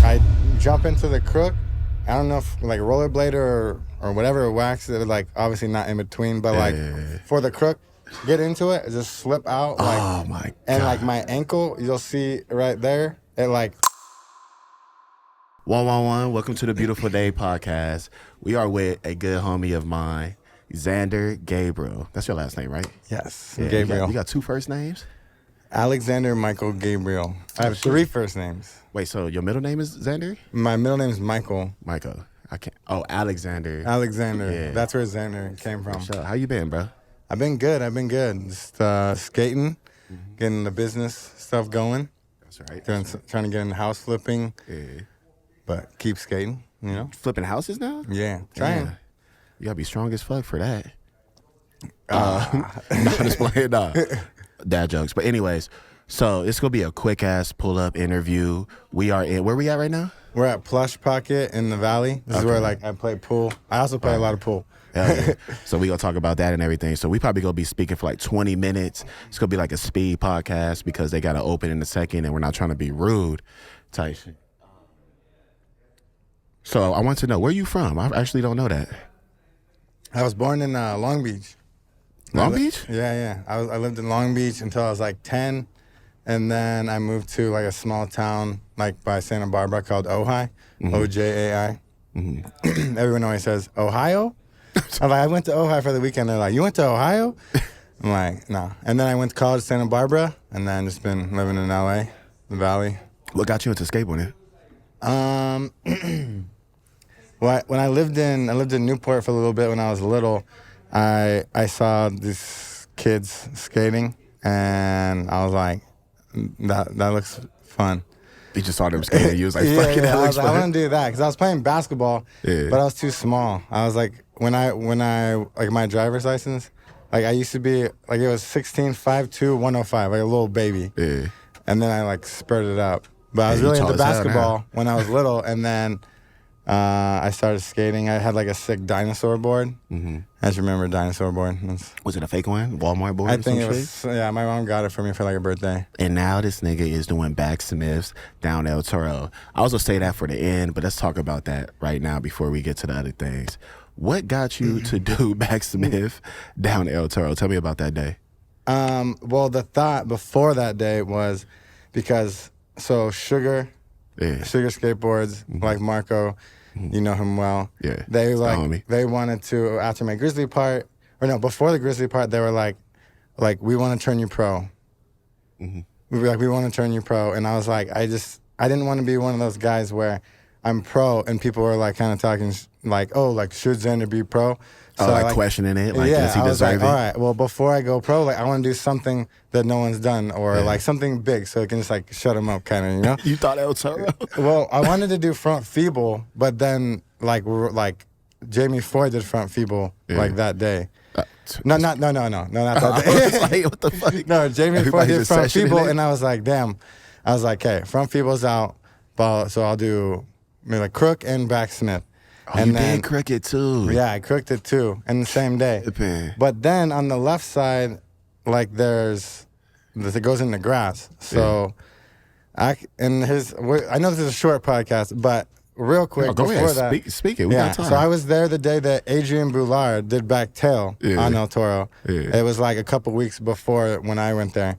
I jump into the crook. I don't know if like rollerblade or whatever wax. It like obviously not in between, but like for the crook, get into it, just slip out. Like, oh my god! And like my ankle, you'll see right there. It like. 111. Welcome to the Beautiful Day podcast. We are with a good homie of mine, Zander Gabriel. That's your last name, right? Yes, yeah, Gabriel. You got two first names? Alexander Michael Gabriel. I have three first names. Wait, so your middle name is Zander? My middle name is Michael. Michael. I can't. Oh, Alexander. Alexander. Yeah. That's where Zander came from. Sure. How you been, bro? I've been good. Just skating, getting the business stuff going. That's right. Trying to get into house flipping. Yeah. But keep skating, you know? Flipping houses now? Yeah, trying. Yeah. You gotta be strong as fuck for that. Not just playing, nah. Dad jokes. But anyways, so it's gonna be a quick ass pull up interview. We are in, where we at right now? We're at Plush Pocket in the Valley. This is where like I play pool. I also play a lot of pool. Yeah. So we gonna talk about that and everything. So we probably gonna be speaking for like 20 minutes. It's gonna be like a speed podcast because they gotta open in a second and we're not trying to be rude type shit. So I want to know, where you from? I actually don't know that. I was born in Long Beach. Long Beach? Yeah. I lived in Long Beach until I was like 10, and then I moved to like a small town like by Santa Barbara called Ojai, Ojai. Everyone always says Ohio. I went to Ojai for the weekend. They're like, "You went to Ohio?" I'm like, "No." And then I went to college, Santa Barbara, and then just been living in LA, the Valley. What got you into skateboarding? Well, when I lived in Newport for a little bit when I was little, I saw these kids skating, and I was like, that looks fun. You just saw them skating. You was like, fuck it, that looks fun. I want to do that because I was playing basketball, but I was too small. I was like, when I like my driver's license, like I used to be like it was 16, 5'2", 105, like a little baby. Yeah. And then I like spurted up. But I was really into basketball when I was little, and then I started skating. I had like a sick dinosaur board. I just remember a dinosaur board. Was it a fake one? Walmart board? I think it was. Yeah, my mom got it for me for like a birthday. And now this nigga is doing backsmiths down El Toro. I was gonna say that for the end, but let's talk about that right now before we get to the other things. What got you to do backsmith down El Toro? Tell me about that day. Well, the thought before that day was because Sugar skateboards, like Marco, you know him well. Yeah, they wanted to, after my Grizzly part, or no, before the Grizzly part, they were like we want to turn you pro. We were like, we want to turn you pro, and I was like, I didn't want to be one of those guys where I'm pro and people were like kind of talking like, oh, like should Zander be pro? So like questioning it, like does he deserve it? All right, well before I go pro, like I want to do something that no one's done, or like something big, so it can just like shut him up, kind of, you know. You thought El Toro? Well, I wanted to do front feeble, but then like Jamie Floyd did front feeble like that day. No, not that day. Like, what the fuck? No, Jamie Floyd did front feeble, and I was like, damn. I was like, okay, front feeble's out, so I'll do maybe like crook and backsmith. Oh, and you did crook it too. Yeah, I crooked it too, in the same day. But then on the left side, like it goes in the grass. So, I know this is a short podcast, but real quick before that, speak it. We got time. So I was there the day that Adrian Boulard did back tail on El Toro. It was like a couple weeks before when I went there,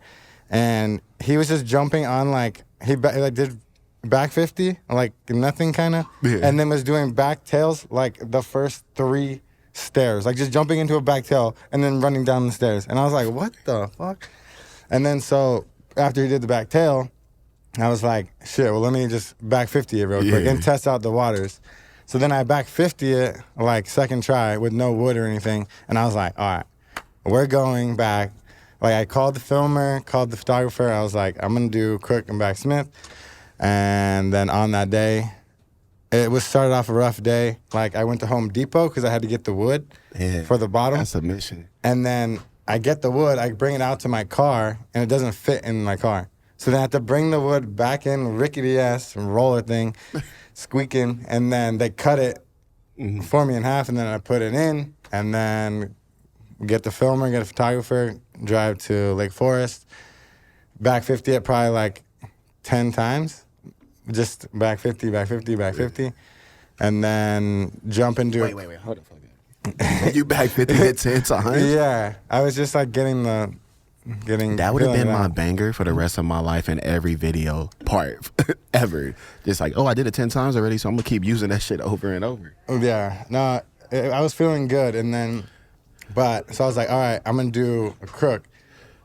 and he was just jumping on he did back 50, like nothing kind of, and then was doing back tails like the first 3 stairs, like just jumping into a back tail and then running down the stairs. And I was like, what the fuck? And then so after he did the back tail, I was like, shit, well, let me just back 50 it real quick and test out the waters. So then I back 50 it like second try with no wood or anything. And I was like, all right, we're going back. Like I called the filmer, called the photographer. I was like, I'm going to do crook and backsmith. And then on that day, it started off a rough day. Like I went to Home Depot because I had to get the wood for the bottom. That's a mission. And then I get the wood, I bring it out to my car, and it doesn't fit in my car. So then I have to bring the wood back in, rickety ass roller thing, squeaking, and then they cut it for me in half, and then I put it in, and then get the filmer, get a photographer, drive to Lake Forest, back 50 it probably like 10 times. just back 50, back 50, back 50, and then jump into. Wait, hold up. You back 50 hit 10 times? Yeah, I was just like getting. That would have been my banger for the rest of my life in every video part ever. Just like, oh, I did it 10 times already, so I'm gonna keep using that shit over and over. Yeah, no, I was feeling good, and then, so I was like, all right, I'm gonna do a crook.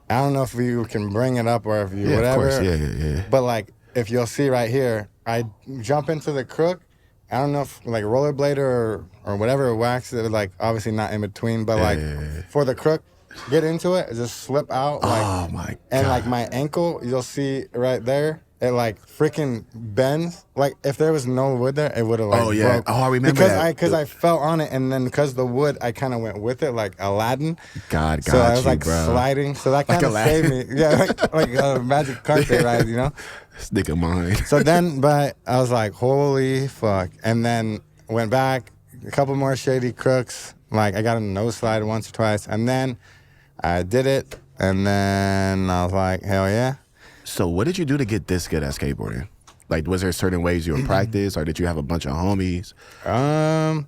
I don't know if you can bring it up or if you whatever. Of course, yeah. But like, if you'll see right here, I jump into the crook. I don't know if like rollerblader or whatever wax it, like obviously not in between, but like for the crook, get into it, just slip out. Like, oh my god! And like my ankle, you'll see right there. It like freaking bends. Like if there was no wood there, it would have like broke. Oh, I remember that. Because I fell on it, and then because the wood, I kind of went with it like Aladdin. God, so I was like bro. sliding. So that kind of saved me. Yeah, like a magic carpet ride, you know. Stick of mine. So then, but I was like, holy fuck, and then went back a couple more shady crooks. Like I got a nose slide once or twice, and then I did it, and then I was like, hell yeah. So what did you do to get this good at skateboarding? Like, was there certain ways you would practice, or did you have a bunch of homies? I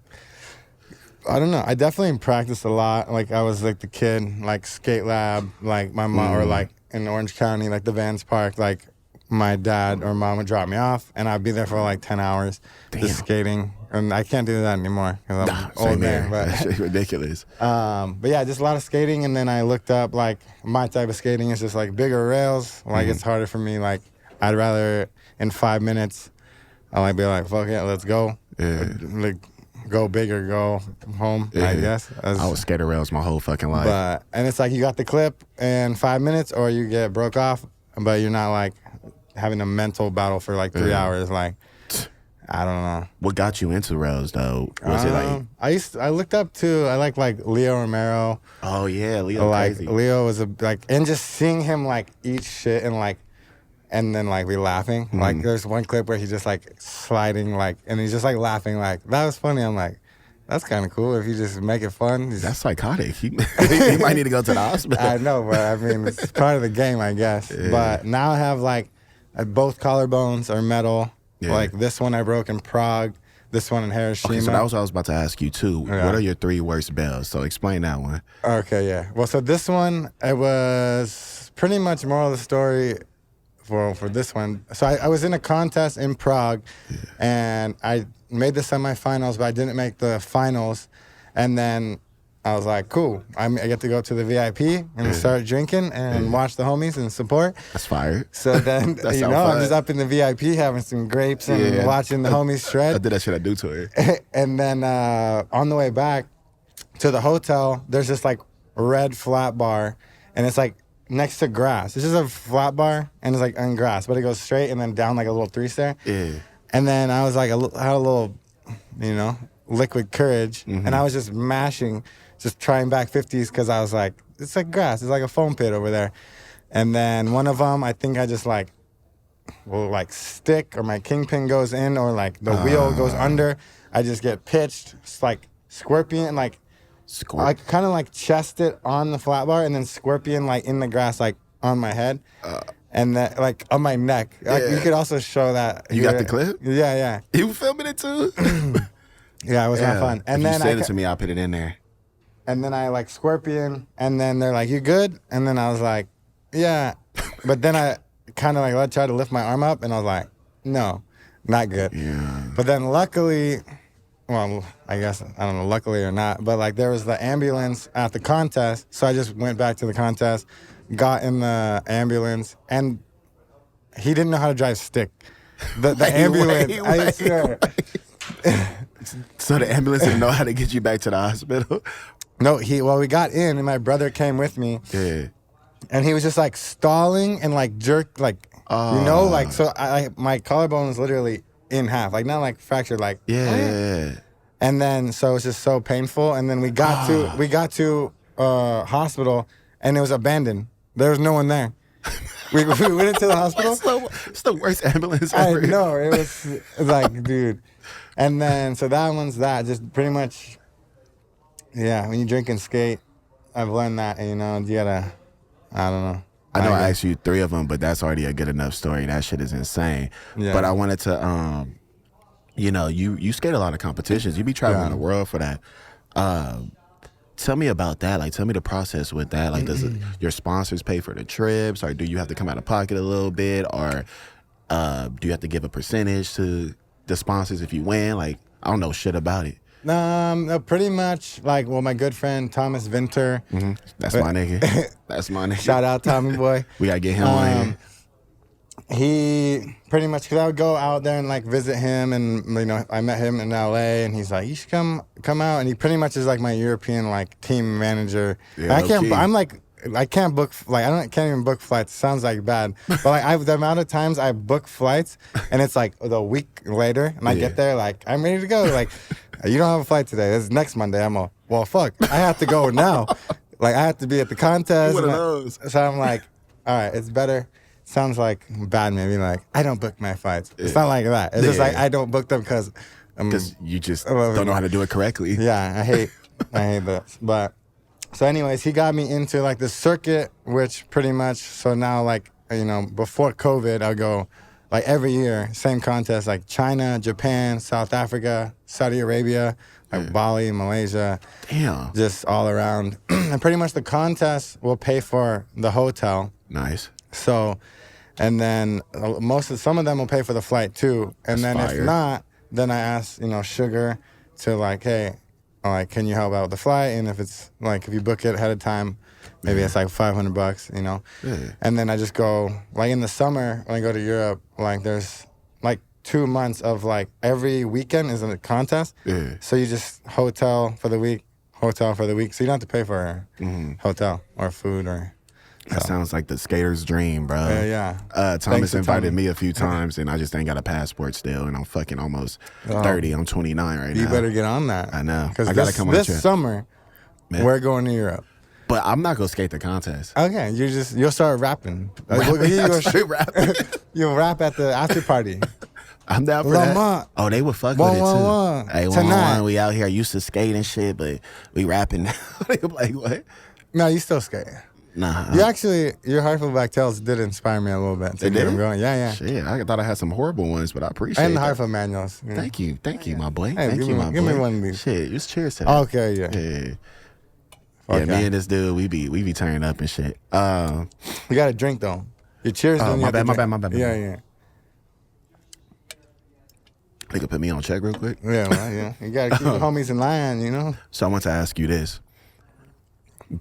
don't know. I definitely practiced a lot. Like, I was, like, the kid, like, skate lab, like, my mom, or, like, in Orange County, like, the Vans Park, like, my dad or mom would drop me off, and I'd be there for, like, 10 hours just skating. And I can't do that anymore because I'm old man. But that's ridiculous. But yeah, just a lot of skating, and then I looked up like my type of skating is just like bigger rails. Like it's harder for me. Like I'd rather in 5 minutes, I like be like fuck it, let's go. Yeah. Like go big or go home. I guess. I was skater rails my whole fucking life. And it's like you got the clip in 5 minutes, or you get broke off, but you're not like having a mental battle for like 3 hours. Like. I don't know. What got you into rails though? Was it like I looked up to I like Leo Romero. Oh yeah, Leo like crazy. Leo was and just seeing him like eat shit and then like we laughing. Mm-hmm. Like there's one clip where he's just like sliding and he's just like laughing like that was funny. I'm like, that's kind of cool if you just make it fun. That's psychotic. He might need to go to the hospital. I know, but I mean it's part of the game, I guess. Yeah. But now I have both collarbones are metal. Yeah. Like this one I broke in Prague, this one in Hiroshima. Okay, so that was what I was about to ask you too. Yeah. What are your 3 worst bells? So explain that one. Okay, yeah. Well, so this one, it was pretty much moral of the story for this one. So I was in a contest in Prague, and I made the semifinals, but I didn't make the finals. And then I was like, cool. I get to go to the VIP and start drinking and watch the homies and support. That's fire. So then, I'm just up in the VIP having some grapes and watching the homies shred. I did that shit I do to her. And then on the way back to the hotel, there's this like red flat bar, and it's like next to grass. It's just a flat bar, and it's like on grass, but it goes straight and then down like a little 3-stair. Yeah. And then I was like, I had a little, liquid courage, and I was just mashing. Just trying back 50s because I was like, it's like grass. It's like a foam pit over there. And then one of them, I think I just stick or my kingpin goes in or like the wheel goes under. I just get pitched. It's like scorpion, I kind of like chest it on the flat bar and then scorpion like in the grass like on my head. And that like on my neck. Like, you could also show that. You got the clip? Yeah. You filming it too? Yeah, it was not fun. And if then you send it to me, I'll put it in there. And then I like scorpion, and then they're like, "You good?" And then I was like, "Yeah," but then I kind of tried to lift my arm up, and I was like, "No, not good." Yeah. But then luckily, well, I guess I don't know, luckily or not, but like there was the ambulance at the contest, so I just went back to the contest, got in the ambulance, and he didn't know how to drive stick. The ambulance, I swear. So the ambulance didn't know how to get you back to the hospital? No, we got in, and my brother came with me. Yeah. And he was just, like, stalling and, like, jerked, like, so my collarbone was literally in half. Like, not, like, fractured, like. Yeah. And then, so it was just so painful. And then we got to hospital, and it was abandoned. There was no one there. We went into the hospital. It's the worst ambulance ever. I know. It was like, dude. And then, so that one's that. Just pretty much... Yeah, when you drink and skate, I've learned that, you gotta, I don't know. I know I asked you 3 of them, but that's already a good enough story. That shit is insane. Yeah. But I wanted to, you know, you skate a lot of competitions. You be traveling the world for that. Tell me about that. Like, tell me the process with that. Like, does your sponsors pay for the trips, or do you have to come out of pocket a little bit, or do you have to give a percentage to the sponsors if you win? Like, I don't know shit about it. Pretty much, like, well, my good friend Thomas Vinter. That's my nigga. That's my nigga. Shout out Tommy boy. We gotta get him on here. He pretty much, because I would go out there and like visit him, and you know, I met him in LA, and he's like, you should come out, and he pretty much is like my European like team manager. Yeah, I can't book, like, can't even book flights. Sounds like bad, but like the amount of times I book flights, and it's like the week later, and I get there like I'm ready to go. Like, you don't have a flight today. It's next Monday. I'm all, well, fuck, I have to go now. Like, I have to be at the contest. One of those. So I'm like, all right, it's better. Sounds like bad, maybe. Like, I don't book my flights. It's not like that. It's just like I don't book them because you just don't know how to do it correctly. Yeah, I hate that. But so, anyways, he got me into like the circuit, which pretty much. So now, like, you know, before COVID, I go like every year, same contest, like China, Japan, South Africa, Saudi Arabia, like Bali, Malaysia. Damn. Just all around, and pretty much the contest will pay for the hotel. Nice. So. And then some of them will pay for the flight too. And then if not, then I ask, you know, Sugar to like, hey, like, can you help out with the flight? And if it's like, if you book it ahead of time, maybe it's like $500, you know? Yeah. And then I just go, like in the summer when I go to Europe, like there's like 2 months of like every weekend is a contest. Yeah. So you just hotel for the week. So you don't have to pay for a hotel or food or... That sounds like the skater's dream, bro. Yeah. Thomas invited me a few times, and I just ain't got a passport still, and I'm fucking almost 30. I'm 29 right now. You better get on that. I know. Because this summer, we're going to Europe. But I'm not going to skate the contest. Okay. You'll start rapping. You'll rap at the after party. I'm down for Lamont. That. Oh, they would fuck with it, too. Hey, tonight. We out here. I used to skate and shit, but we rapping now. They like, what? No, you still skate. Nah. Your Hartful Black Tails did inspire me a little bit to get him going. Yeah. Shit, I thought I had some horrible ones, but I appreciate it. And the Hartful manuals. Yeah. Thank you, my boy. Hey, Thank you, my boy. Give me one of these. Shit, just cheers to that. Okay, yeah. Yeah, me and this dude, we be turning up and shit. You got to drink though. Your cheers. My bad. Yeah. They could put me on check real quick. Yeah. You got to keep the homies in line, you know. So I want to ask you this: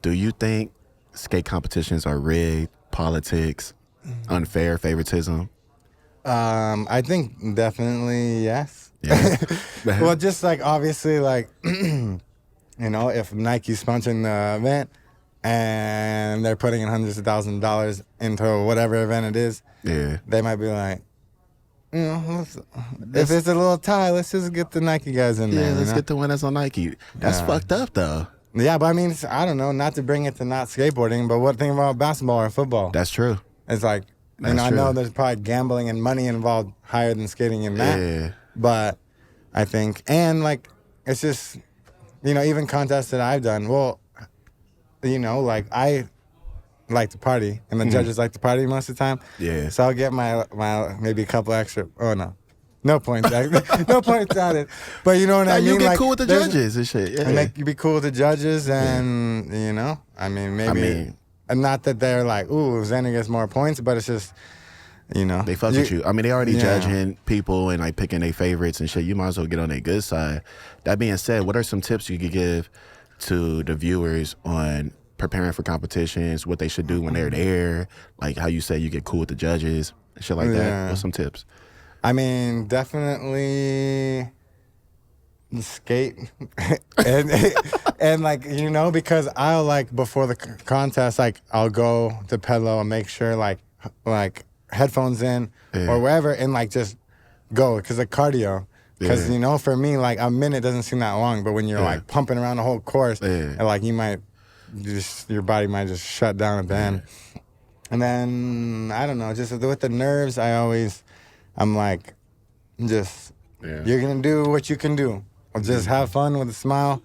do you think skate competitions are rigged, politics, unfair, favoritism? I think definitely yes. Yeah. Well, just like obviously, like you know, if Nike's sponsoring the event and they're putting in hundreds of thousands of dollars into whatever event it is, they might be like, you know, if it's a little tie, let's just get the Nike guys in there. Let's get the one that's on Nike. That's fucked up though. Yeah, but I mean, I don't know, not to bring it to not skateboarding, but what thing about basketball or football? That's true. It's like, you know, I know there's probably gambling and money involved higher than skating in that. Yeah. But I think, and like, it's just, you know, even contests that I've done, well, you know, like I like to party and the judges like to party most of the time. Yeah. So I'll get my maybe a couple extra, no points. No points added. But you know what I mean? You get like, cool with the judges and shit. Yeah. And you be cool with the judges and, you know, I mean, maybe, and not that they're like, ooh, Zander gets more points, but it's just, you know. They fuck with you. I mean, they already judging people and like picking their favorites and shit. You might as well get on their good side. That being said, what are some tips you could give to the viewers on preparing for competitions, what they should do when they're there, like how you say you get cool with the judges, shit like that? What's some tips? I mean, definitely skate and like, you know, because I'll like before the contest, like I'll go to Pedalo and make sure like headphones in or wherever and like just go because of cardio. Because, you know, for me, like a minute doesn't seem that long, but when you're like pumping around the whole course, and like your body might just shut down at the end. And then, I don't know, just with the nerves, I'm like, you're going to do what you can do. Just have fun with a smile.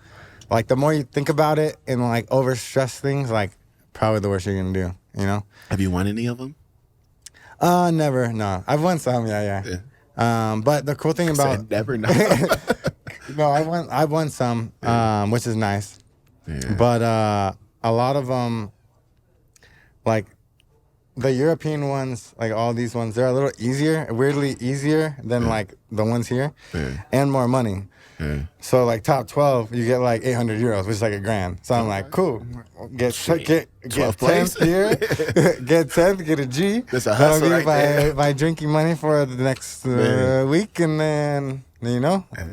Like, the more you think about it and, like, overstress things, like, probably the worst you're going to do. you know. Have you won any of them? Never. No, I've won some. Yeah. But the cool thing about never know. no, I've won some, which is nice. Yeah. But a lot of them, like the European ones, like all these ones, they're a little easier, weirdly easier than like the ones here, and more money. So like top 12, you get like 800 euros, which is like $1,000. So I'm like, cool, get 10th here, get 10th, get a G. That's a hustle right there. My drinking money for the next week, and then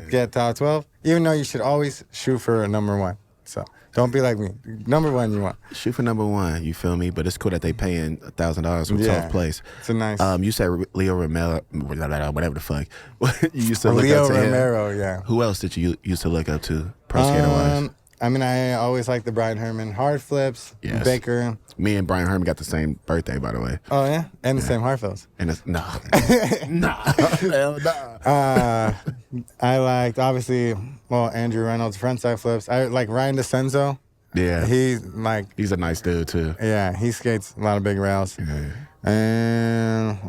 get top 12. Even though you should always shoot for a number 1. So don't be like me. Number 1 you want. Shoot for number 1, you feel me? But it's cool that they paying $1,000 for 12th place. It's a nice. You said Leo Romero, whatever the fuck. You used to Leo look up to Romero, him. yeah. Who else did you used to look up to, pro skater wise? I mean, I always liked the Brian Herman hard flips. Yes. Baker. Me and Brian Herman got the same birthday, by the way. Oh yeah, and the same hard flips. And it's hell nah. I liked obviously, Andrew Reynolds frontside flips. I like Ryan DeCenzo. Yeah, he's a nice dude too. Yeah, he skates a lot of big rails. And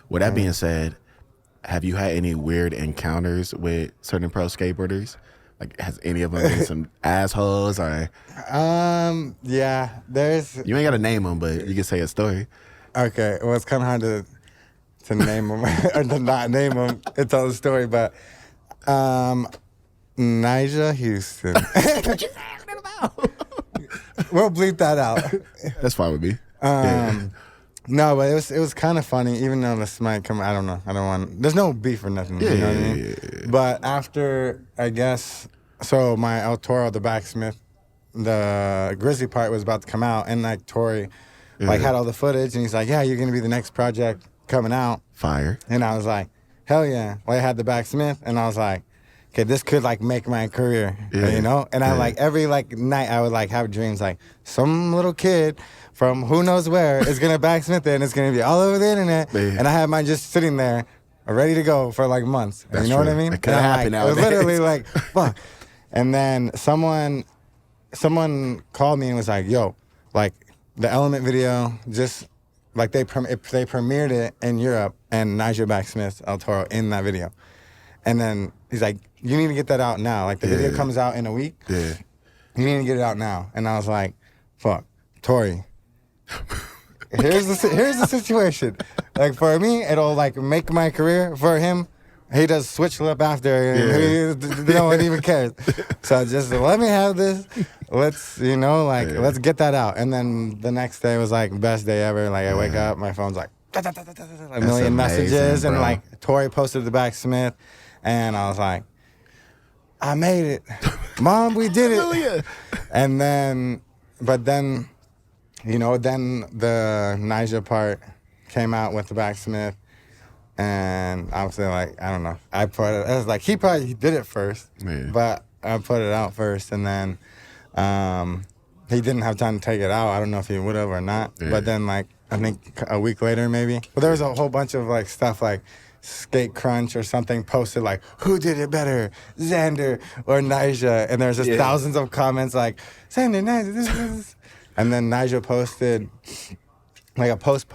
With that being said, have you had any weird encounters with certain pro skateboarders? Like, has any of them been some assholes or? Yeah, there's. You ain't got to name them, but you can say a story. Okay, well, it's kind of hard to name them or to not name them and tell the story, but Nyjah Houston. We'll bleep that out. That's fine with me. No, but it was kind of funny, even though this might come. I don't know. I don't want. There's no beef or nothing. You know what I mean? Yeah. But after, I guess, so my El Toro, the backsmith, the Grizzly part was about to come out, and like Tori, like had all the footage, and he's like, "Yeah, you're gonna be the next project coming out." Fire. And I was like, "Hell yeah!" Well, I had the backsmith, and I was like, "Okay, this could like make my career," you know. And I like every like night I would like have dreams like some little kid from who knows where is gonna backsmith it, and it's gonna be all over the internet. And I had mine just sitting there, ready to go for like months. That's you know true. what I mean? It could happen It was nowadays. literally like, fuck. And then someone called me and was like, "Yo, like the Element video, just like they premiered it in Europe, and Nyjah backsmith El Toro in that video." And then he's like, "You need to get that out now. Like the video comes out in a week. Yeah. You need to get it out now." And I was like, "Fuck, Tori. Here's the situation. Like for me, it'll like make my career. For him, he does switch lip after. No one even cares. So just let me have this. Let's let's get that out." And then the next day was like best day ever. Like I wake up, my phone's like a million messages, and like Tori posted the backsmith. And I was like, "I made it. Mom, we did it." And then, then the Nyjah part came out with the backsmith. And obviously, like, I don't know. I was like, he probably did it first. But I put it out first. And then he didn't have time to take it out. I don't know if he would have or not. But then, like, I think a week later, maybe. But there was a whole bunch of, like, stuff like Skate Crunch or something posted like, "Who did it better, Zander or Nyjah?" And there's just thousands of comments like, "Zander, Nyjah, this." And then Nyjah posted like a post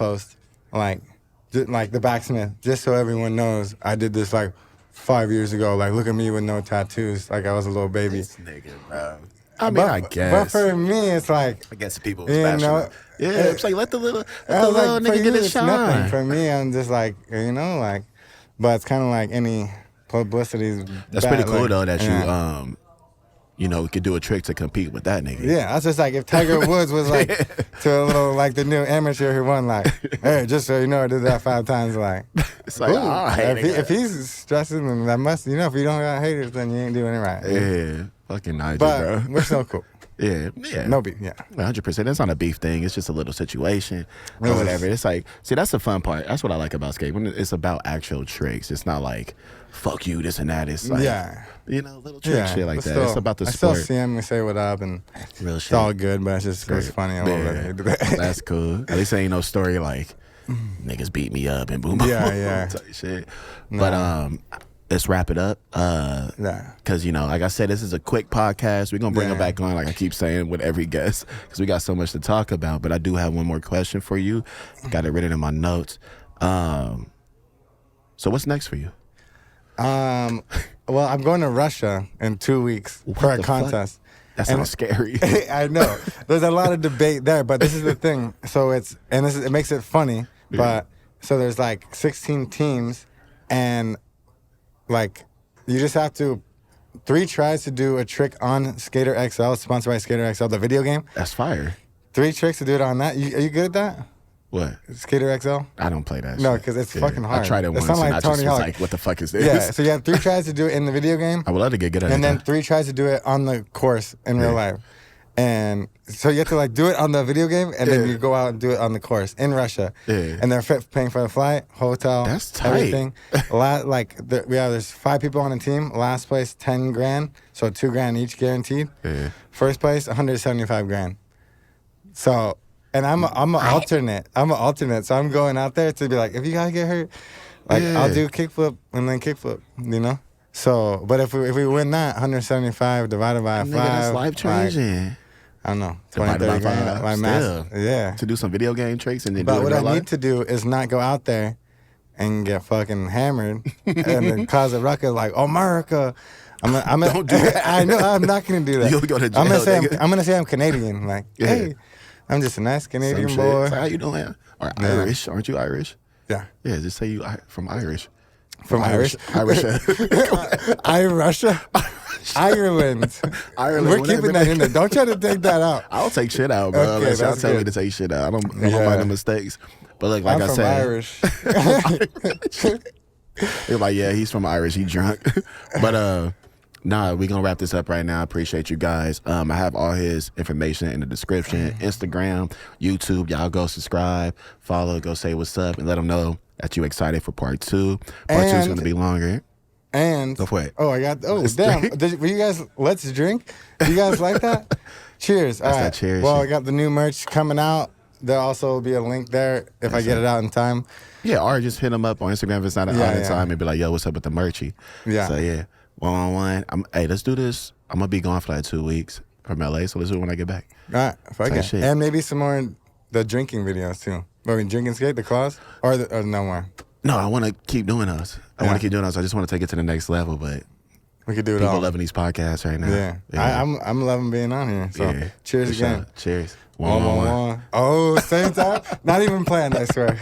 like the backsmith, "Just so everyone knows, I did this like 5 years ago. Like, look at me with no tattoos, like I was a little baby." This nigga, bro. I mean, I guess. But for me, it's like, I guess people was passionate. It's like let the little like, nigga get his shine. Nothing. For me, I'm just like, like. But it's kind of like any publicity. That's pretty cool though that you could do a trick to compete with that nigga. Yeah, that's just like if Tiger Woods was like to a little like the new amateur who won like, "Hey, just so you know, I did that 5 times." Like, it's like, all right, if he's stressing, then that must, if you don't got haters, then you ain't doing it right. Yeah, fucking Nyjah, but bro. We're so cool. Yeah. No beef, 100%. It's not a beef thing. It's just a little situation or whatever. It's like, see, that's the fun part. That's what I like about skate. When it's about actual tricks. It's not like, fuck you, this and that. It's like, little trick shit like that. Still, it's about the I sport. still see him, we say what up, and real it's shit. all good, but it's just it's funny. That's cool. At least ain't no story like, niggas beat me up and boom, boom, Yeah. type shit. Nah. But let's wrap it up. Because, like I said, this is a quick podcast. We're going to bring it back on, like I keep saying, with every guest, because we got so much to talk about. But I do have one more question for you. Got it written in my notes. So what's next for you? Well, I'm going to Russia in 2 weeks for a contest. That sounds scary. I know. There's a lot of debate there, but this is the thing. So it makes it funny. Yeah. But so there's like 16 teams, and like you just have to 3 tries to do a trick on Skater XL, sponsored by Skater XL, the video game. That's fire. 3 tricks to do it on that. Are you good at that? What? Skater XL? I don't play that. No, because it's fucking hard. I tried it once, and I just was like, "What the fuck is this?" Yeah. So you have 3 tries to do it in the video game. I would love to get good at it. And then 3 tries to do it on the course in real life. And so you have to like do it on the video game, and then you go out and do it on the course in Russia. Yeah. And they're paying for the flight, hotel, that's tight. Everything. There's 5 people on the team. Last place, 10 grand, so 2 grand each guaranteed. Yeah. First place, 175 grand. So, and I'm an alternate. So I'm going out there to be like, if you guys get hurt, like I'll do kickflip and then kickflip, So, but if we win that, 175 divided by 5, that's life changing. I don't know, 20, 30 grand. My math, to do some video game tricks and then. But what I need to do is not go out there and get fucking hammered and then cause a ruckus like, oh, America. Don't do that. I know I'm not gonna do that. You'll go to jail. I'm gonna say I'm Canadian. Like, hey, I'm just a nice Canadian boy. So how you doing? Or Irish? Aren't you Irish? Yeah. Yeah. Just say you from Irish. From Irish? Russia. Ireland. We're keeping that in there. Don't try to take that out. I'll take shit out, bro. Okay, y'all tell me to take shit out. I don't mind the mistakes. But look, like I'm I said, Irish. You're like, yeah, he's from Irish. He drunk. But we're gonna wrap this up right now. I appreciate you guys. I have all his information in the description. Instagram, YouTube. Y'all go subscribe, follow, go say what's up, and let them know that you excited for part 2. Part 2 is gonna be longer. And go for it. Damn! Were you guys? Let's drink. You guys like that? Cheers! All right. Cheers. Well, I got the new merch coming out. There'll also be a link there if I get it out in time. Yeah, or just hit them up on Instagram if it's not out in time and be like, yo, what's up with the merchy? Yeah. So yeah, one-on-one. Hey, let's do this. I'm gonna be gone for like 2 weeks from LA, so let's do it when I get back. All right, fuck it. And maybe some more the drinking videos too. Drinking skate, the claws, or no more. No, I want to keep doing those. I want to keep doing those. I just want to take it to the next level, but we could do it people all. Loving these podcasts right now. Yeah. I'm loving being on here. So cheers again. Cheers. One. Oh, same time? Not even planned, I swear.